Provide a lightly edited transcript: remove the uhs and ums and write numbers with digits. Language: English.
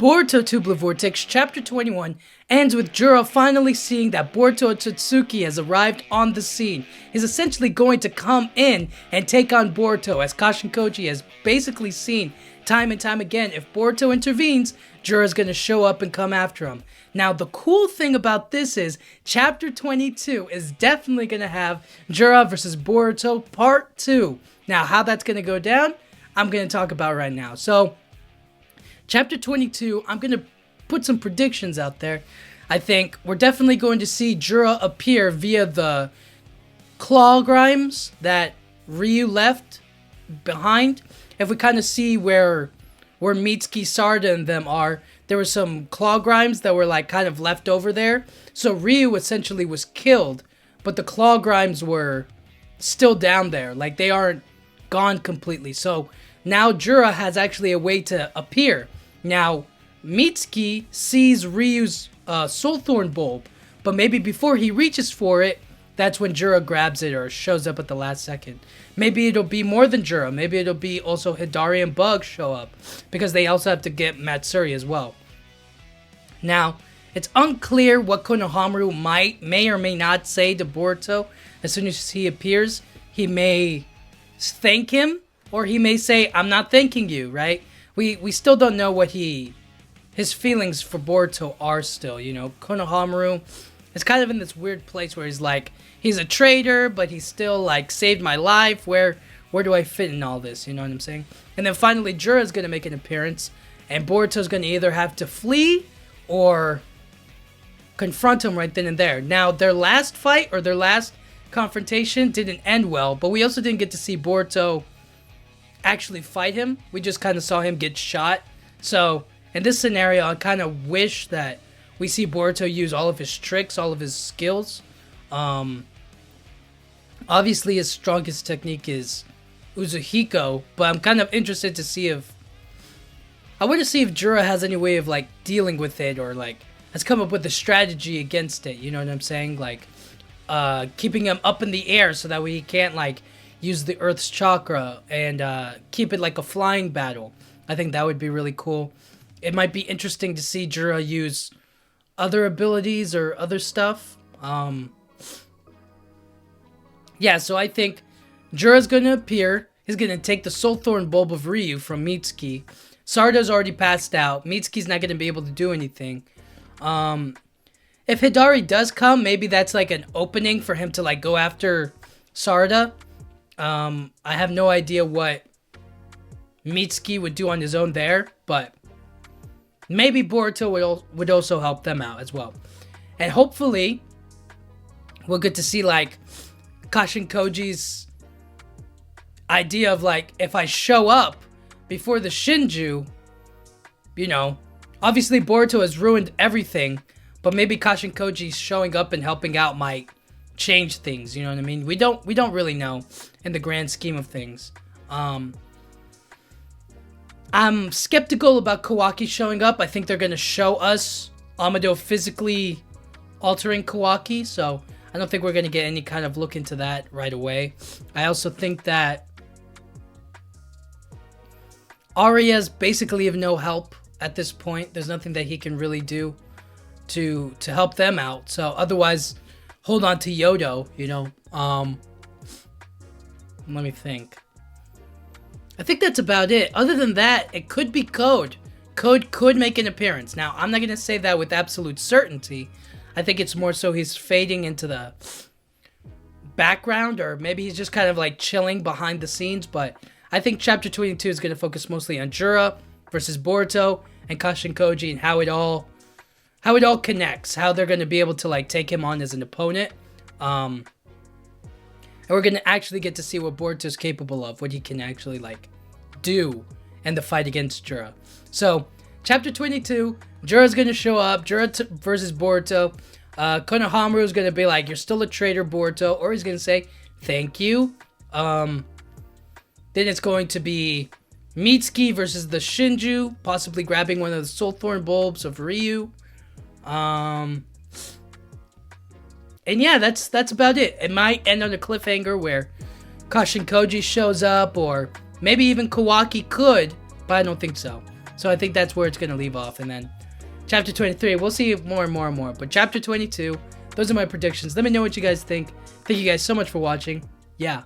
Boruto 2 Blue Vortex Chapter 21 ends with Juro finally seeing that Boruto Otsutsuki has arrived on the scene. He's essentially going to come in and take on Boruto, as Kashin Koji has basically seen time and time again. If Boruto intervenes, Juro's going to show up and come after him. Now, the cool thing about this is Chapter 22 is definitely going to have Juro versus Boruto Part 2. Now, how that's going to go down, I'm going to talk about right now. So, Chapter 22, I'm going to put some predictions out there. I think we're definitely going to see Juro appear via the claw grimes that Ryu left behind. If we kind of see where Mitsuki, Sarada, and them are, there were some claw grimes that were like kind of left over there. So Ryu essentially was killed, but the claw grimes were still down there. Like they aren't gone completely. So now Juro has actually a way to appear. Now, Mitsuki sees Ryu's Soulthorn bulb, but maybe before he reaches for it, that's when Juro grabs it or shows up at the last second. Maybe it'll be more than Juro. Maybe it'll be also Hidari and Bug show up, because they also have to get Matsuri as well. Now, it's unclear what Konohamaru may or may not say to Boruto as soon as he appears. He may thank him, or he may say, "I'm not thanking you," right? We still don't know what his feelings for Boruto are still, you know. Konohamaru is kind of in this weird place where he's like, he's a traitor, but he's still like saved my life. Where do I fit in all this? You know what I'm saying? And then finally, Juro is going to make an appearance, and Boruto's going to either have to flee or confront him right then and there. Now, their last fight or their last confrontation didn't end well, but we also didn't get to see Boruto actually fight him. We just kind of saw him get shot. So in this scenario, I kind of wish that we see Boruto use all of his tricks, all of his skills. Obviously his strongest technique is Uzuhiko, but I'm kind of interested to see if Juro has any way of like dealing with it, or like has come up with a strategy against it. You know what I'm saying? Like keeping him up in the air so that way he can't like use the Earth's chakra and keep it like a flying battle. I think that would be really cool. It might be interesting to see Juro use other abilities or other stuff. Yeah, so I think Juro's going to appear. He's going to take the Soulthorn bulb of Ryu from Mitsuki. Sarada's already passed out. Mitsuki's not going to be able to do anything. If Hidari does come, maybe that's like an opening for him to like go after Sarada. I have no idea what Mitsuki would do on his own there, but maybe Boruto would also help them out as well. And hopefully, we'll get to see like Kashin Koji's idea of like, if I show up before the Shinju, you know, obviously Boruto has ruined everything, but maybe Kashin Koji showing up and helping out might change things, you know what I mean? We don't really know in the grand scheme of things. I'm skeptical about Kawaki showing up. I think they're going to show us Amado physically altering Kawaki, so I don't think we're going to get any kind of look into that right away. I also think that Arya's basically of no help at this point. There's nothing that he can really do to help them out. So otherwise, hold on to Yodo, you know. Let me think. I think that's about it. Other than that, it could be Code. Code could make an appearance. Now, I'm not going to say that with absolute certainty. I think it's more so he's fading into the background, or maybe he's just kind of like chilling behind the scenes. But I think Chapter 22 is going to focus mostly on Juro versus Boruto and Kashin Koji, and how it all connects, how they're going to be able to like take him on as an opponent. And we're going to actually get to see what Boruto's capable of, what he can actually like do in the fight against Juro. So, Chapter 22, Juro's going to show up, Juro versus Boruto. Konohamaru is going to be like, "You're still a traitor, Boruto," or he's going to say, "Thank you." Then it's going to be Mitsuki versus the Shinju, possibly grabbing one of the Soulthorn bulbs of Ryu. And yeah, that's about it. It might end on a cliffhanger where Kashin Koji shows up, or maybe even Kawaki could, but I don't think so. So I think that's where it's going to leave off. And then chapter 23, we'll see more and more and more. But chapter 22, those are my predictions. Let me know what you guys think. Thank you guys so much for watching. Yeah.